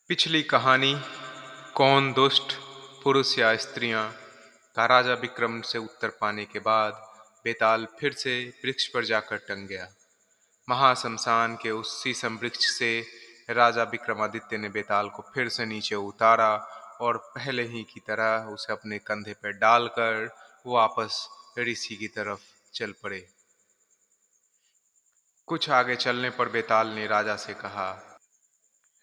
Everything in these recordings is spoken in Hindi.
पिछली कहानी कौन दुष्ट पुरुष या स्त्रियां का राजा विक्रम से उत्तर पाने के बाद बेताल फिर से वृक्ष पर जाकर टंग गया। महाशमशान के उस शीशम वृक्ष से राजा विक्रमादित्य ने बेताल को फिर से नीचे उतारा और पहले ही की तरह उसे अपने कंधे पर डालकर वापस ऋषि की तरफ चल पड़े। कुछ आगे चलने पर बेताल ने राजा से कहा,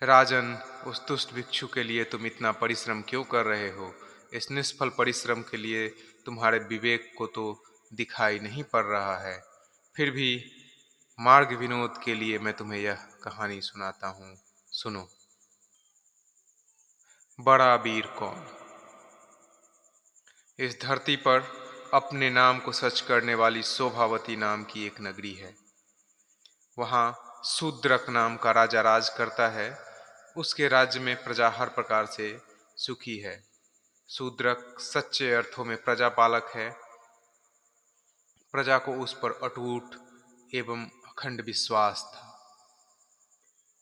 राजन, उस दुष्ट भिक्षु के लिए तुम इतना परिश्रम क्यों कर रहे हो? इस निष्फल परिश्रम के लिए तुम्हारे विवेक को तो दिखाई नहीं पड़ रहा है। फिर भी मार्ग विनोद के लिए मैं तुम्हें यह कहानी सुनाता हूँ। सुनो। बड़ा वीर कौन? इस धरती पर अपने नाम को सच करने वाली शोभावती नाम की एक नगरी है। वहाँ शूद्रक नाम का राजा राज करता है। उसके राज्य में प्रजा हर प्रकार से सुखी है। शूद्रक सच्चे अर्थों में प्रजा पालक है। प्रजा को उस पर अटूट एवं अखंड विश्वास था।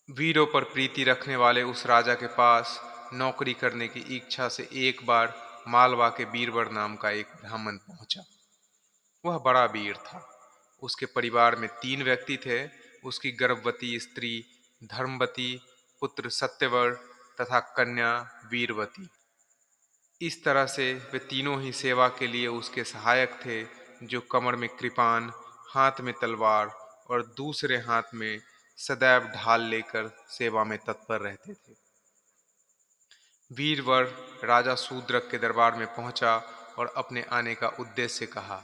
वीरों पर प्रीति रखने वाले उस राजा के पास नौकरी करने की इच्छा से एक बार मालवा के बीरबल नाम का एक ब्राह्मण पहुंचा। वह बड़ा वीर था। उसके परिवार में 3 व्यक्ति थे। उसकी गर्भवती स्त्री धर्मवती, पुत्र सत्यवर तथा कन्या वीरवती। इस तरह से वे तीनों ही सेवा के लिए उसके सहायक थे, जो कमर में कृपान, हाथ में तलवार और दूसरे हाथ में सदैव ढाल लेकर सेवा में तत्पर रहते थे। वीरवर राजा शूद्रक के दरबार में पहुंचा और अपने आने का उद्देश्य कहा।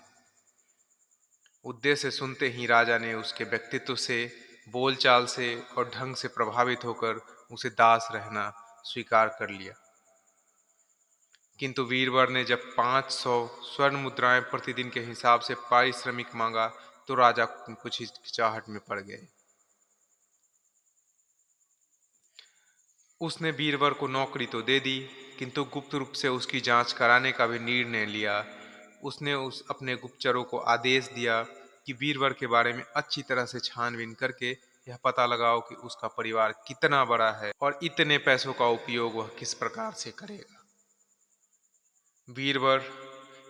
उद्देश्य सुनते ही राजा ने उसके व्यक्तित्व से, बोलचाल से और ढंग से प्रभावित होकर उसे दास रहना स्वीकार कर लिया। किंतु वीरवर ने जब 500 स्वर्ण मुद्राएं प्रतिदिन के हिसाब से पारिश्रमिक मांगा तो राजा कुछ हिचकिचाहट में पड़ गए। उसने वीरवर को नौकरी तो दे दी, किंतु गुप्त रूप से उसकी जांच कराने का भी निर्णय लिया। उसने अपने गुप्तचरों को आदेश दिया कि वीरवर के बारे में अच्छी तरह से छानबीन करके यह पता लगाओ कि उसका परिवार कितना बड़ा है और इतने पैसों का उपयोग वह किस प्रकार से करेगा। वीरवर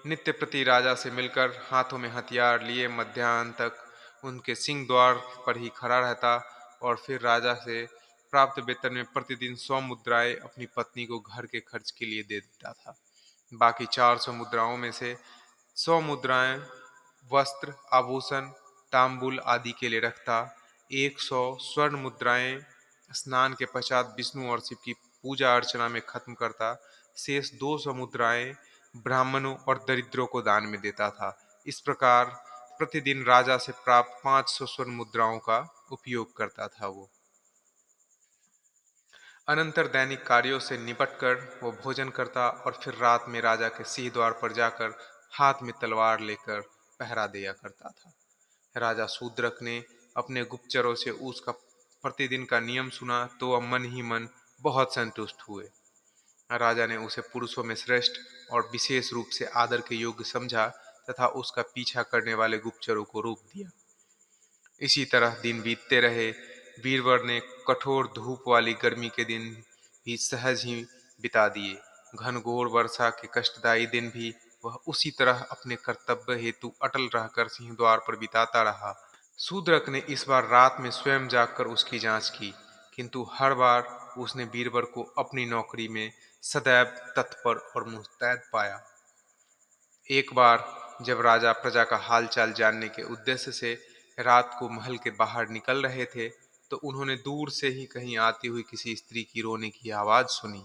नित्य प्रति राजा से मिलकर हाथों में हथियार लिए मध्याह्न तक उनके सिंह द्वार पर ही खड़ा रहता और फिर राजा से प्राप्त वेतन में प्रतिदिन 100 मुद्राएं अपनी पत्नी को घर के खर्च के लिए दे देता था। बाकी 400 मुद्राओं में से 100 मुद्राएं वस्त्र, आभूषण, तांबुल आदि के लिए रखता। 100 स्वर्ण मुद्राएं स्नान के पश्चात विष्णु और शिव की पूजा अर्चना में खत्म करता। शेष 200 मुद्राएं ब्राह्मणों और दरिद्रों को दान में देता था। इस प्रकार प्रतिदिन राजा से प्राप्त 500 स्वर्ण मुद्राओं का उपयोग करता था वो। अनंतर दैनिक कार्यों से निपटकर वो भोजन करता और फिर रात में राजा के सिंह द्वार पर जाकर हाथ में तलवार लेकर पहरा दिया करता था। राजा शूद्रक ने अपने गुप्तचरों से उसका प्रतिदिन का नियम सुना तो वह मन ही मन बहुत संतुष्ट हुए। राजा ने उसे पुरुषों में श्रेष्ठ और विशेष रूप से आदर के योग्य समझा तथा उसका पीछा करने वाले गुप्तचरों को रोक दिया। इसी तरह दिन बीतते रहे। वीरवर ने कठोर धूप वाली गर्मी के दिन भी सहज ही बिता दिए। घनघोर वर्षा के कष्टदायी दिन भी वह उसी तरह अपने कर्तव्य हेतु अटल रहकर सिंहद्वार पर बिताता रहा। शूद्रक ने इस बार रात में स्वयं जाकर उसकी जांच की, किंतु हर बार उसने वीरवर को अपनी नौकरी में सदैव तत्पर और मुस्तैद पाया। एक बार जब राजा प्रजा का हालचाल जानने के उद्देश्य से रात को महल के बाहर निकल रहे थे तो उन्होंने दूर से ही कहीं आती हुई किसी स्त्री की रोने की आवाज सुनी।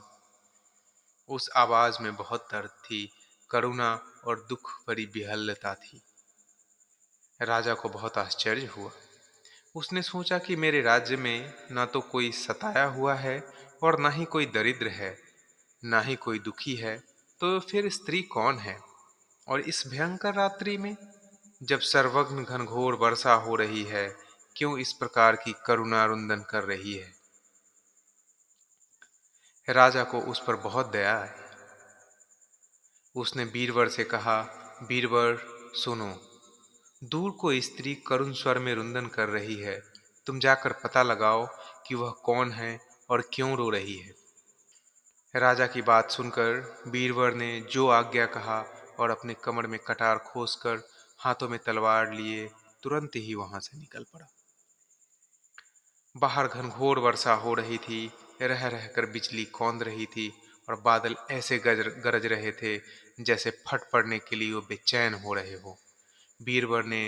उस आवाज में बहुत दर्द थी, करुणा और दुख भरी विह्वलता थी। राजा को बहुत आश्चर्य हुआ। उसने सोचा कि मेरे राज्य में ना तो कोई सताया हुआ है और ना ही कोई दरिद्र है, ना ही कोई दुखी है, तो फिर स्त्री कौन है? और इस भयंकर रात्रि में जब सर्वज्ञ घनघोर वर्षा हो रही है, क्यों इस प्रकार की करुणा रुंदन कर रही है? राजा को उस पर बहुत दया आई। उसने बीरबल से कहा, बीरबल सुनो, दूर कोई स्त्री करुण स्वर में रुंदन कर रही है। तुम जाकर पता लगाओ कि वह कौन है और क्यों रो रही है। राजा की बात सुनकर बीरबल ने जो आज्ञा कहा और अपने कमर में कटार खोसकर हाथों में तलवार लिए तुरंत ही वहां से निकल पड़ा। बाहर घनघोर वर्षा हो रही थी, रह रहकर बिजली कौंद रही थी और बादल ऐसे गरज रहे थे जैसे फट पड़ने के लिए वो बेचैन हो रहे हो। बीरबल ने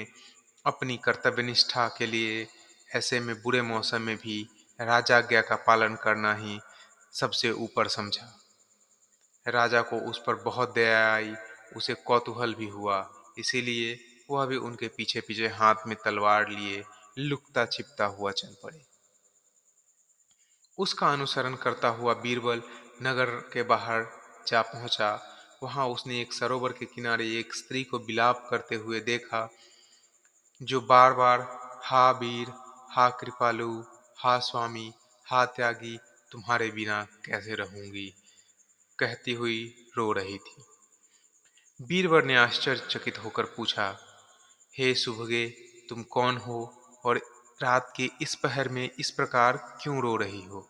अपनी कर्तव्यनिष्ठा के लिए ऐसे में बुरे मौसम में भी राजाज्ञा का पालन करना ही सबसे ऊपर समझा। राजा को उस पर बहुत दया आई, उसे कौतूहल भी हुआ, इसीलिए वह भी उनके पीछे पीछे हाथ में तलवार लिए लुकता छिपता हुआ चल पड़े। उसका अनुसरण करता हुआ बीरबल नगर के बाहर जा पहुंचा। वहां उसने एक सरोवर के किनारे एक स्त्री को विलाप करते हुए देखा, जो बार बार हा वीर, हा कृपालु, हा स्वामी, हा त्यागी, तुम्हारे बिना कैसे रहूंगी कहती हुई रो रही थी। बीरबल ने आश्चर्यचकित होकर पूछा, हे सुभगे, तुम कौन हो और रात के इस पहर में इस प्रकार क्यों रो रही हो?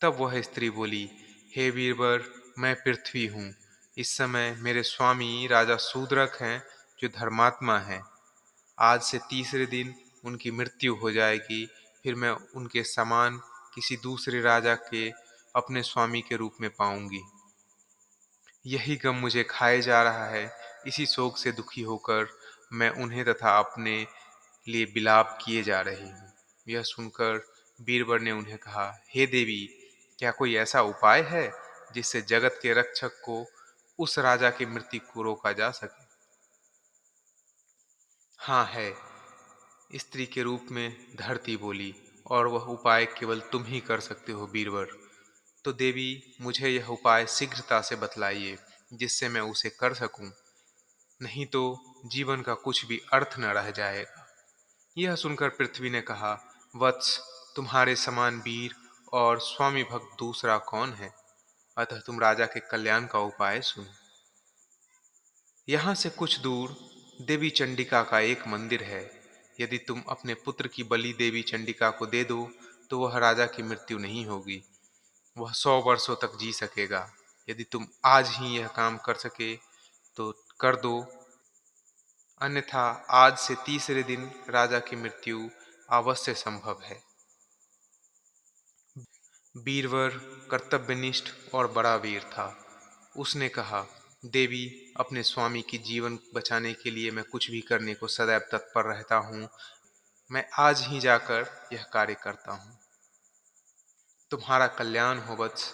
तब वह स्त्री बोली, हे वीरवर, मैं पृथ्वी हूँ। इस समय मेरे स्वामी राजा शूद्रक हैं, जो धर्मात्मा हैं। आज से तीसरे दिन उनकी मृत्यु हो जाएगी, फिर मैं उनके समान किसी दूसरे राजा के अपने स्वामी के रूप में पाऊंगी। यही गम मुझे खाए जा रहा है। इसी शोक से दुखी होकर मैं उन्हें तथा अपने लिए विलाप किए जा रही हूँ। यह सुनकर बीरबल ने उन्हें कहा, हे देवी, क्या कोई ऐसा उपाय है जिससे जगत के रक्षक को उस राजा की मृत्यु को रोका जा सके? हाँ है, स्त्री के रूप में धरती बोली, और वह उपाय केवल तुम ही कर सकते हो बीरबल। तो देवी, मुझे यह उपाय शीघ्रता से बतलाइए, जिससे मैं उसे कर सकूं, नहीं तो जीवन का कुछ भी अर्थ न रह जाएगा। यह सुनकर पृथ्वी ने कहा, वत्स, तुम्हारे समान वीर और स्वामी भक्त दूसरा कौन है? अतः तुम राजा के कल्याण का उपाय सुनो। यहाँ से कुछ दूर देवी चंडिका का एक मंदिर है। यदि तुम अपने पुत्र की बलि देवी चंडिका को दे दो, तो वह राजा की मृत्यु नहीं होगी, वह 100 वर्षों तक जी सकेगा। यदि तुम आज ही यह काम कर सके तो कर दो, अन्यथा आज से तीसरे दिन राजा की मृत्यु अवश्य संभव है। बीरवर कर्तव्यनिष्ठ और बड़ा वीर था। उसने कहा, देवी, अपने स्वामी की जीवन बचाने के लिए मैं कुछ भी करने को सदैव तत्पर रहता हूँ। मैं आज ही जाकर यह कार्य करता हूँ। तुम्हारा कल्याण हो वत्स।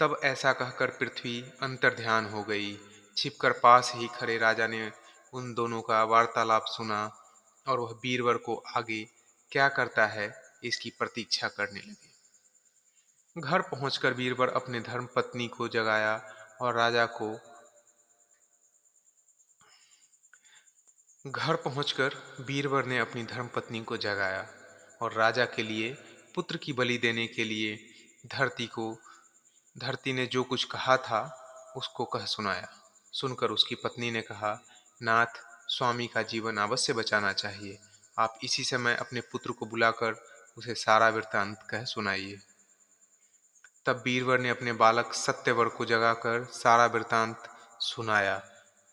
तब ऐसा कहकर पृथ्वी अंतर्ध्यान हो गई। छिपकर पास ही खड़े राजा ने उन दोनों का वार्तालाप सुना और वह बीरबल को आगे क्या करता है इसकी प्रतीक्षा करने लगे। घर पहुंचकर बीरबल अपने धर्मपत्नी को जगाया और राजा को घर पहुंचकर बीरबल ने अपनी धर्मपत्नी को जगाया और राजा के लिए पुत्र की बलि देने के लिए धरती ने जो कुछ कहा था उसको कह सुनाया। सुनकर उसकी पत्नी ने कहा, नाथ, स्वामी का जीवन अवश्य बचाना चाहिए। आप इसी समय अपने पुत्र को बुलाकर उसे सारा वृत्तांत कह सुनाइए। तब बीरबल ने अपने बालक सत्यवर को जगाकर सारा वृत्तांत सुनाया।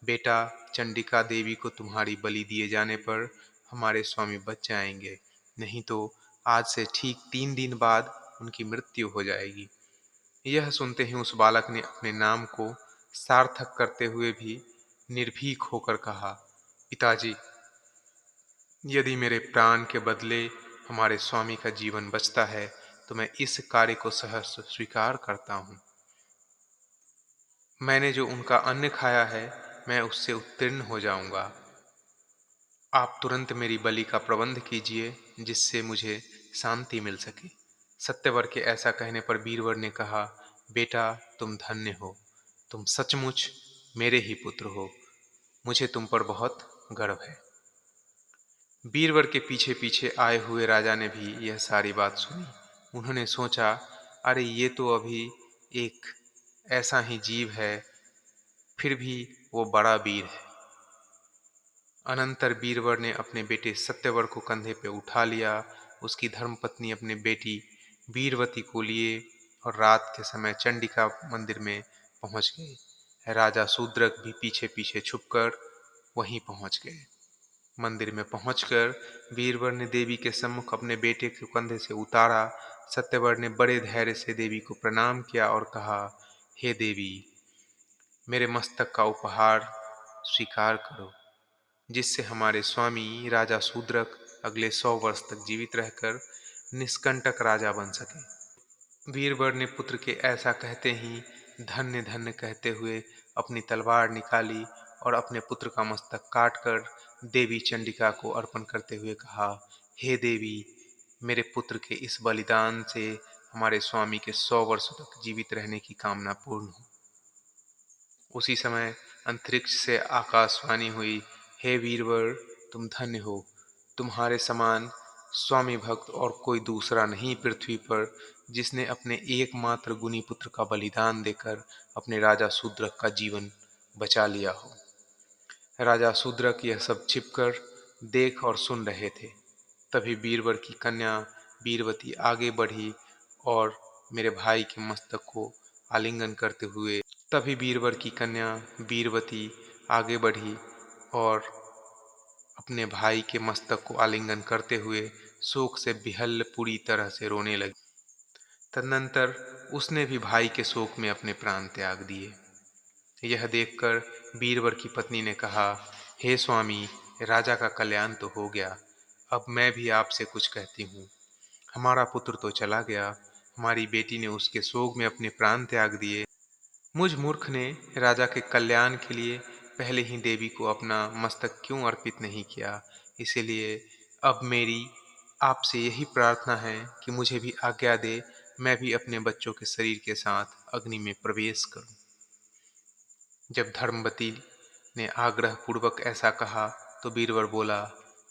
बेटा, चंडिका देवी को तुम्हारी बलि दिए जाने पर हमारे स्वामी बच जाएंगे, नहीं तो आज से ठीक 3 दिन बाद उनकी मृत्यु हो जाएगी। यह सुनते ही उस बालक ने अपने नाम को सार्थक करते हुए भी निर्भीक होकर कहा, पिताजी, यदि मेरे प्राण के बदले हमारे स्वामी का जीवन बचता है तो मैं इस कार्य को सहर्ष स्वीकार करता हूँ। मैंने जो उनका अन्न खाया है, मैं उससे उत्तीर्ण हो जाऊंगा। आप तुरंत मेरी बलि का प्रबंध कीजिए, जिससे मुझे शांति मिल सके। सत्यवर के ऐसा कहने पर बीरबल ने कहा, बेटा, तुम धन्य हो। तुम सचमुच मेरे ही पुत्र हो। मुझे तुम पर बहुत गर्व है। बीरबल के पीछे पीछे आए हुए राजा ने भी यह सारी बात सुनी। उन्होंने सोचा, अरे ये तो अभी एक ऐसा ही जीव है, फिर भी वो बड़ा वीर है। अनंतर बीरबल ने अपने बेटे सत्यवर को कंधे पे उठा लिया। उसकी धर्मपत्नी अपने बेटी वीरवती को लिए और रात के समय चंडिका मंदिर में पहुंच गए। राजा शूद्रक भी पीछे पीछे छुपकर वहीं पहुंच गए। मंदिर में पहुंचकर वीरवर ने देवी के सम्मुख अपने बेटे को कंधे से उतारा। सत्यवर ने बड़े धैर्य से देवी को प्रणाम किया और कहा, हे देवी, मेरे मस्तक का उपहार स्वीकार करो, जिससे हमारे स्वामी राजा शूद्रक अगले 100 वर्ष तक जीवित रहकर निष्कंटक राजा बन सके। वीरवर ने पुत्र के ऐसा कहते ही धन्य धन्य कहते हुए अपनी तलवार निकाली और अपने पुत्र का मस्तक काटकर देवी चंडिका को अर्पण करते हुए कहा, हे देवी, मेरे पुत्र के इस बलिदान से हमारे स्वामी के 100 वर्षों तक जीवित रहने की कामना पूर्ण हो। उसी समय अंतरिक्ष से आकाशवाणी हुई, हे वीरवर, तुम धन्य हो। तुम्हारे समान स्वामी भक्त और कोई दूसरा नहीं पृथ्वी पर, जिसने अपने एकमात्र गुणी पुत्र का बलिदान देकर अपने राजा शूद्रक का जीवन बचा लिया हो। राजा शूद्रक यह सब छिपकर देख और सुन रहे थे। तभी बीरबल की कन्या बीरवती आगे बढ़ी और मेरे भाई के मस्तक को आलिंगन करते हुए तभी बीरबल की कन्या बीरवती आगे बढ़ी और अपने भाई के मस्तक को आलिंगन करते हुए शोक से विहल्ल पूरी तरह से रोने लगी। तदनंतर उसने भी भाई के शोक में अपने प्राण त्याग दिए। यह देखकर बीरबल की पत्नी ने कहा, हे स्वामी, राजा का कल्याण तो हो गया, अब मैं भी आपसे कुछ कहती हूँ। हमारा पुत्र तो चला गया, हमारी बेटी ने उसके शोक में अपने प्राण त्याग दिए। मुझ मूर्ख ने राजा के कल्याण के लिए पहले ही देवी को अपना मस्तक क्यों अर्पित नहीं किया। इसीलिए अब मेरी आपसे यही प्रार्थना है कि मुझे भी आज्ञा दे, मैं भी अपने बच्चों के शरीर के साथ अग्नि में प्रवेश करूं। जब धर्मवती ने आग्रह पूर्वक ऐसा कहा तो बीरबल बोला,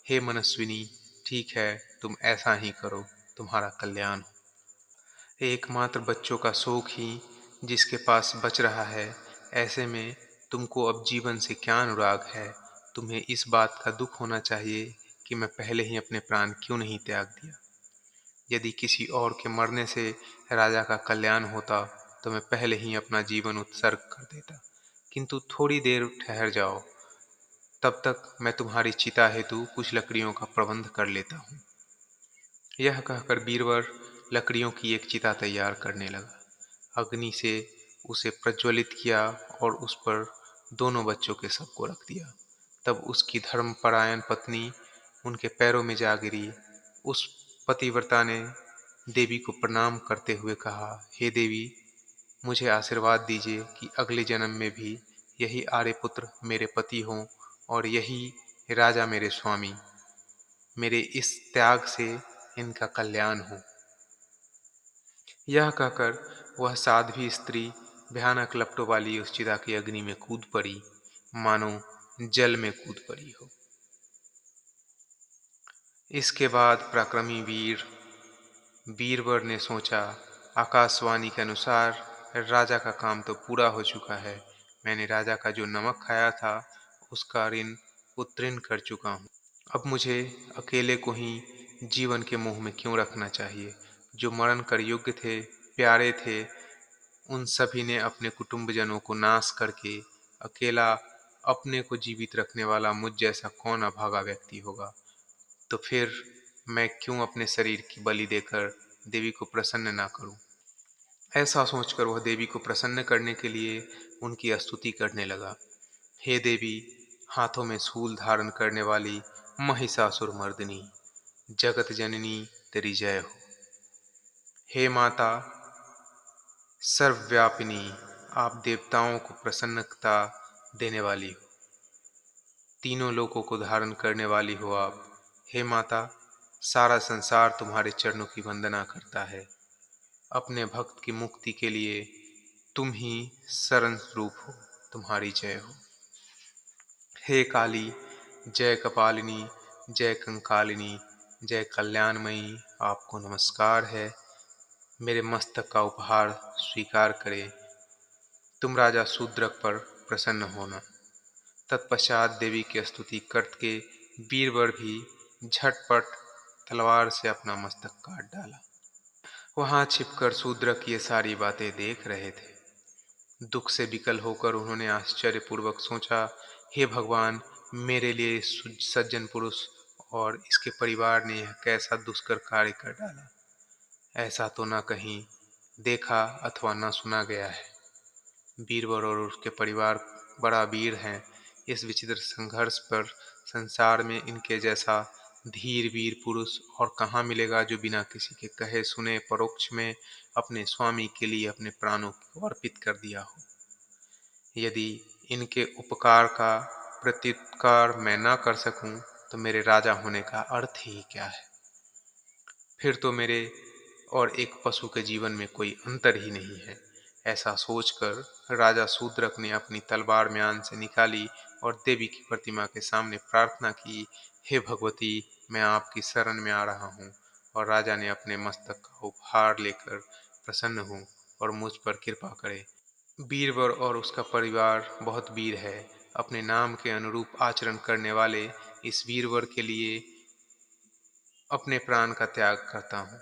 हे मनस्विनी, ठीक है, तुम ऐसा ही करो, तुम्हारा कल्याण हो। एकमात्र बच्चों का शोक ही जिसके पास बच रहा है, ऐसे में तुमको अब जीवन से क्या अनुराग है। तुम्हें इस बात का दुख होना चाहिए कि मैं पहले ही अपने प्राण क्यों नहीं त्याग दिया। यदि किसी और के मरने से राजा का कल्याण होता तो मैं पहले ही अपना जीवन उत्सर्ग कर देता, किंतु थोड़ी देर ठहर जाओ, तब तक मैं तुम्हारी चिता हेतु कुछ लकड़ियों का प्रबंध कर लेता हूँ। यह कहकर बीरबल लकड़ियों की एक चिता तैयार करने लगा। अग्नि से उसे प्रज्वलित किया और उस पर दोनों बच्चों के शव को रख दिया। तब उसकी धर्मपरायण पत्नी उनके पैरों में जा गिरी। उस पतिव्रता ने देवी को प्रणाम करते हुए कहा, हे देवी, मुझे आशीर्वाद दीजिए कि अगले जन्म में भी यही आर्यपुत्र मेरे पति हों और यही राजा मेरे स्वामी। मेरे इस त्याग से इनका कल्याण हो। यह कहकर वह साध्वी स्त्री भयानक लपटों वाली उस चिता की अग्नि में कूद पड़ी, मानो जल में कूद पड़ी हो। इसके बाद पराक्रमी वीर बीरबल ने सोचा, आकाशवाणी के अनुसार राजा का काम तो पूरा हो चुका है। मैंने राजा का जो नमक खाया था उसका ऋण उत्तीर्ण कर चुका हूँ। अब मुझे अकेले को ही जीवन के मोह में क्यों रखना चाहिए। जो मरण कर योग्य थे, प्यारे थे, उन सभी ने अपने कुटुंबजनों को नाश करके अकेला अपने को जीवित रखने वाला मुझ जैसा कौन अभागा व्यक्ति होगा। तो फिर मैं क्यों अपने शरीर की बलि देकर देवी को प्रसन्न ना करूं। ऐसा सोचकर वह देवी को प्रसन्न करने के लिए उनकी स्तुति करने लगा। हे देवी, हाथों में शूल धारण करने वाली महिषासुर मर्दिनी, जगत जननी, तेरी जय हो। हे माता सर्वव्यापिनी, आप देवताओं को प्रसन्नता देने वाली हो, तीनों लोकों को धारण करने वाली हो आप। हे माता, सारा संसार तुम्हारे चरणों की वंदना करता है। अपने भक्त की मुक्ति के लिए तुम ही शरण रूप हो, तुम्हारी जय हो। हे काली, जय कपालिनी, जय कंकालिनी, जय कल्याणमयी, आपको नमस्कार है। मेरे मस्तक का उपहार स्वीकार करें। तुम राजा शूद्रक पर प्रसन्न होना। तत्पश्चात देवी की स्तुति करके बीरबल भी झटपट तलवार से अपना मस्तक काट डाला। वहां छिपकर शूद्रक ये सारी बातें देख रहे थे। दुख से विकल होकर उन्होंने आश्चर्यपूर्वक सोचा, हे भगवान, मेरे लिए इस सज्जन पुरुष और इसके परिवार ने यह कैसा दुष्कर कार्य कर डाला। ऐसा तो न कहीं देखा अथवा न सुना गया है। बीरबल और उसके परिवार बड़ा वीर हैं। इस विचित्र संघर्ष पर संसार में इनके जैसा धीर वीर पुरुष और कहाँ मिलेगा, जो बिना किसी के कहे सुने परोक्ष में अपने स्वामी के लिए अपने प्राणों को अर्पित कर दिया हो। यदि इनके उपकार का प्रत्युत्कार मैं न कर सकूं, तो मेरे राजा होने का अर्थ ही क्या है। फिर तो मेरे और एक पशु के जीवन में कोई अंतर ही नहीं है। ऐसा सोचकर राजा शूद्रक ने अपनी तलवार म्यान से निकाली और देवी की प्रतिमा के सामने प्रार्थना की, हे भगवती, मैं आपकी शरण में आ रहा हूँ और राजा ने अपने मस्तक का उपहार लेकर प्रसन्न हूँ और मुझ पर कृपा करें। बीरबल और उसका परिवार बहुत वीर है। अपने नाम के अनुरूप आचरण करने वाले इस वीरवर के लिए अपने प्राण का त्याग करता हूँ।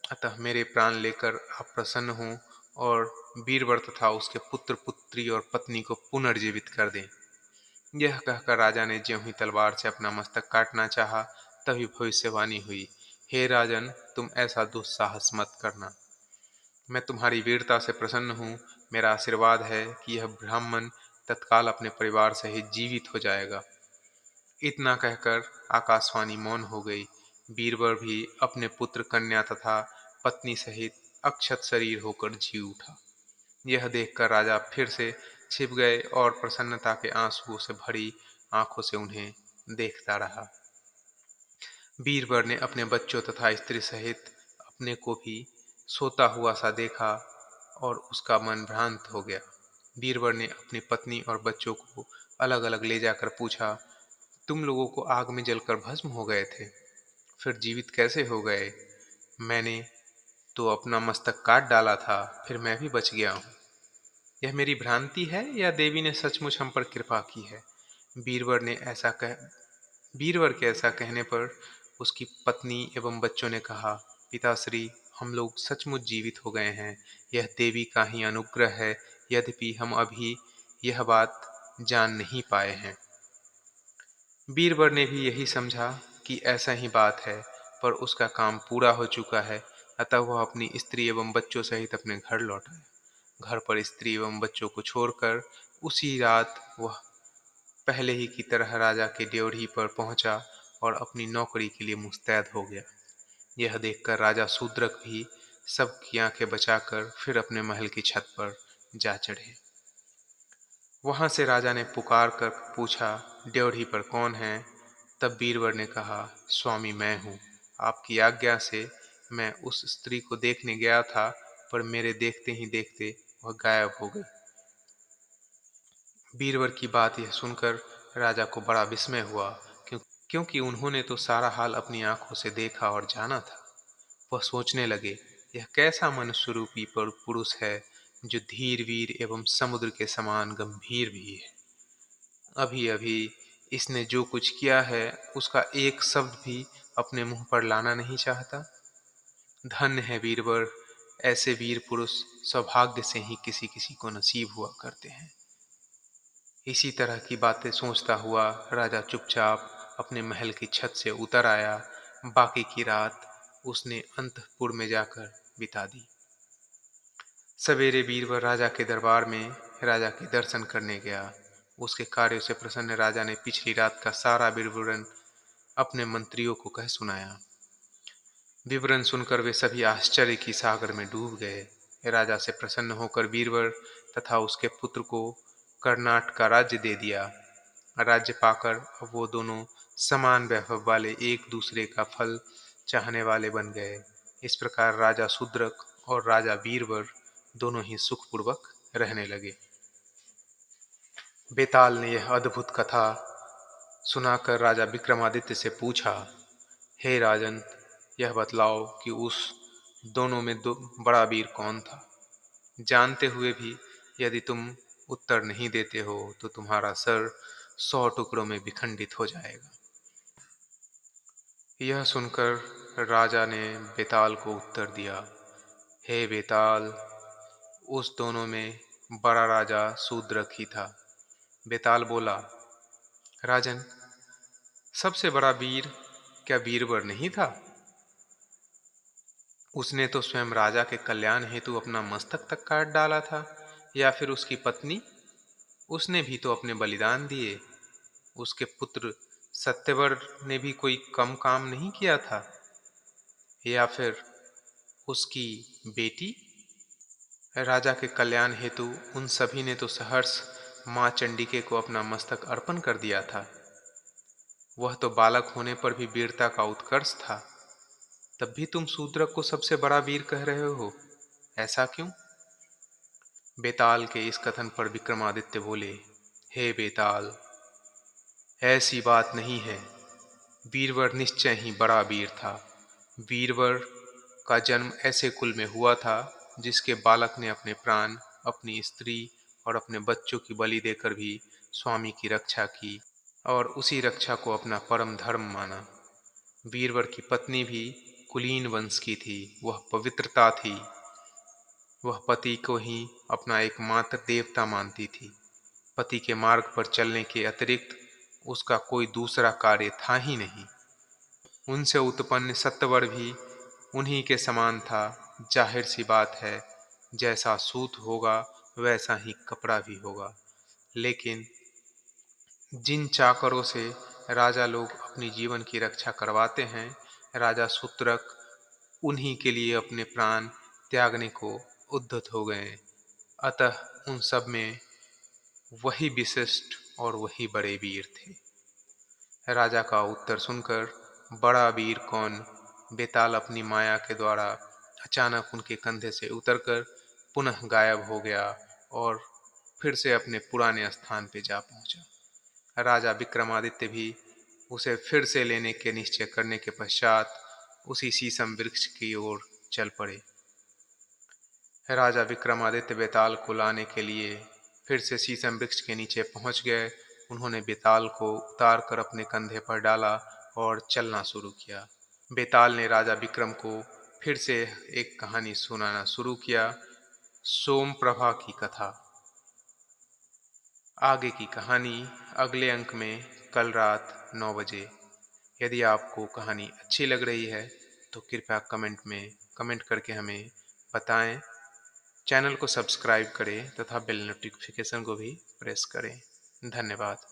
अतः मेरे प्राण लेकर आप प्रसन्न हों और बीरबल तथा उसके पुत्र पुत्री और पत्नी को पुनर्जीवित कर दें। यह कहकर राजा ने ज्यों ही तलवार से अपना मस्तक काटना चाहा, तभी भविष्यवाणी हुई, हे राजन, तुम ऐसा दुस्साहस मत करना। मैं तुम्हारी वीरता से प्रसन्न हूँ। मेरा आशीर्वाद है कि यह ब्राह्मण तत्काल अपने परिवार सहित जीवित हो जाएगा। इतना कहकर आकाशवाणी मौन हो गई। बीरबल भी अपने पुत्र कन्या तथा पत्नी सहित अक्षत शरीर होकर जी उठा। यह देखकर राजा फिर से छिप गए और प्रसन्नता के आंसुओं से भरी आंखों से उन्हें देखता रहा। बीरबल ने अपने बच्चों तथा स्त्री सहित अपने को भी सोता हुआ सा देखा और उसका मन भ्रांत हो गया। बीरबल ने अपनी पत्नी और बच्चों को अलग अलग ले जाकर पूछा, तुम लोगों को आग में जलकर भस्म हो गए थे, फिर जीवित कैसे हो गए? मैंने तो अपना मस्तक काट डाला था, फिर मैं भी बच गया हूँ। यह मेरी भ्रांति है या देवी ने सचमुच हम पर कृपा की है? बीरबल ने ऐसा कह बीरबल के ऐसा कहने पर उसकी पत्नी एवं बच्चों ने कहा, पिताश्री, हम लोग सचमुच जीवित हो गए हैं। यह देवी का ही अनुग्रह है, यद्यपि हम अभी यह बात जान नहीं पाए हैं। बीरबल ने भी यही समझा कि ऐसा ही बात है, पर उसका काम पूरा हो चुका है, अतः वह अपनी स्त्री एवं बच्चों सहित अपने घर लौट आया। घर पर स्त्री एवं बच्चों को छोड़कर उसी रात वह पहले ही की तरह राजा के ड्योढ़ी पर पहुंचा और अपनी नौकरी के लिए मुस्तैद हो गया। यह देखकर राजा शूद्रक भी सबकी आंखें बचाकर फिर अपने महल की छत पर जा चढ़े। वहां से राजा ने पुकार कर पूछा, ड्योढ़ी पर कौन है? तब बीरबल ने कहा, स्वामी, मैं हूँ। आपकी आज्ञा से मैं उस स्त्री को देखने गया था, पर मेरे देखते ही देखते वह गायब हो गई। बीरबल की बात यह सुनकर राजा को बड़ा विस्मय हुआ, क्योंकि उन्होंने तो सारा हाल अपनी आंखों से देखा और जाना था। वह सोचने लगे, यह कैसा मनुष्य रूपी पुरुष है, जो धीर वीर एवं समुद्र के समान गंभीर भी है। अभी अभी इसने जो कुछ किया है, उसका एक शब्द भी अपने मुंह पर लाना नहीं चाहता। धन्य है बीरबल, ऐसे वीर पुरुष सौभाग्य से ही किसी किसी को नसीब हुआ करते हैं। इसी तरह की बातें सोचता हुआ राजा चुपचाप अपने महल की छत से उतर आया। बाकी की रात उसने अंतपुर में जाकर बिता दी। सवेरे बीरबल राजा के दरबार में राजा के दर्शन करने गया। उसके कार्यों से प्रसन्न राजा ने पिछली रात का सारा विवरण अपने मंत्रियों को कह सुनाया। विवरण सुनकर वे सभी आश्चर्य की सागर में डूब गए। राजा से प्रसन्न होकर बीरबल तथा उसके पुत्र को कर्नाटक का राज्य दे दिया। राज्य पाकर अब वो दोनों समान वैभव वाले, एक दूसरे का फल चाहने वाले बन गए। इस प्रकार राजा शूद्रक और राजा बीरबल दोनों ही सुखपूर्वक रहने लगे। बेताल ने यह अद्भुत कथा सुनाकर राजा विक्रमादित्य से पूछा, हे राजन, यह बतलाओ कि उस दोनों में बड़ा वीर कौन था? जानते हुए भी यदि तुम उत्तर नहीं देते हो, तो तुम्हारा सर 100 टुकड़ों में विखंडित हो जाएगा। यह सुनकर राजा ने बेताल को उत्तर दिया, हे बेताल, उस दोनों में बड़ा राजा शूद्रक ही था। बेताल बोला, राजन, सबसे बड़ा वीर क्या बीरबल नहीं था? उसने तो स्वयं राजा के कल्याण हेतु अपना मस्तक तक काट डाला था। या फिर उसकी पत्नी, उसने भी तो अपने बलिदान दिए। उसके पुत्र सत्यवर ने भी कोई कम काम नहीं किया था। या फिर उसकी बेटी, राजा के कल्याण हेतु उन सभी ने तो सहर्ष मां चंडिके को अपना मस्तक अर्पण कर दिया था। वह तो बालक होने पर भी वीरता का उत्कर्ष था। तब भी तुम शूद्रक को सबसे बड़ा वीर कह रहे हो, ऐसा क्यों? बेताल के इस कथन पर विक्रमादित्य बोले, हे बेताल, ऐसी बात नहीं है। वीरवर निश्चय ही बड़ा वीर था। वीरवर का जन्म ऐसे कुल में हुआ था जिसके बालक ने अपने प्राण, अपनी स्त्री और अपने बच्चों की बलि देकर भी स्वामी की रक्षा की और उसी रक्षा को अपना परम धर्म माना। वीरवर की पत्नी भी कुलीन वंश की थी। वह पवित्रता थी। वह पति को ही अपना एकमात्र देवता मानती थी। पति के मार्ग पर चलने के अतिरिक्त उसका कोई दूसरा कार्य था ही नहीं। उनसे उत्पन्न सत्वर भी उन्हीं के समान था। जाहिर सी बात है, जैसा सूत होगा वैसा ही कपड़ा भी होगा। लेकिन जिन चाकरों से राजा लोग अपनी जीवन की रक्षा करवाते हैं, राजा शूद्रक उन्हीं के लिए अपने प्राण त्यागने को उद्यत हो गए। अतः उन सब में वही विशिष्ट और वही बड़े वीर थे। राजा का उत्तर सुनकर बड़ा वीर कौन, बेताल अपनी माया के द्वारा अचानक उनके कंधे से उतरकर पुनः गायब हो गया और फिर से अपने पुराने स्थान पे जा पहुंचा। राजा विक्रमादित्य भी उसे फिर से लेने के निश्चय करने के पश्चात उसी शीशम वृक्ष की ओर चल पड़े। राजा विक्रमादित्य बेताल को लाने के लिए फिर से शीशम वृक्ष के नीचे पहुंच गए। उन्होंने बेताल को उतार कर अपने कंधे पर डाला और चलना शुरू किया। बेताल ने राजा विक्रम को फिर से एक कहानी सुनाना शुरू किया, सोमप्रभा की कथा। आगे की कहानी अगले अंक में कल रात 9 बजे। यदि आपको कहानी अच्छी लग रही है तो कृपया कमेंट में कमेंट करके हमें बताएं। चैनल को सब्सक्राइब करें तथा बेल नोटिफिकेशन को भी प्रेस करें। धन्यवाद।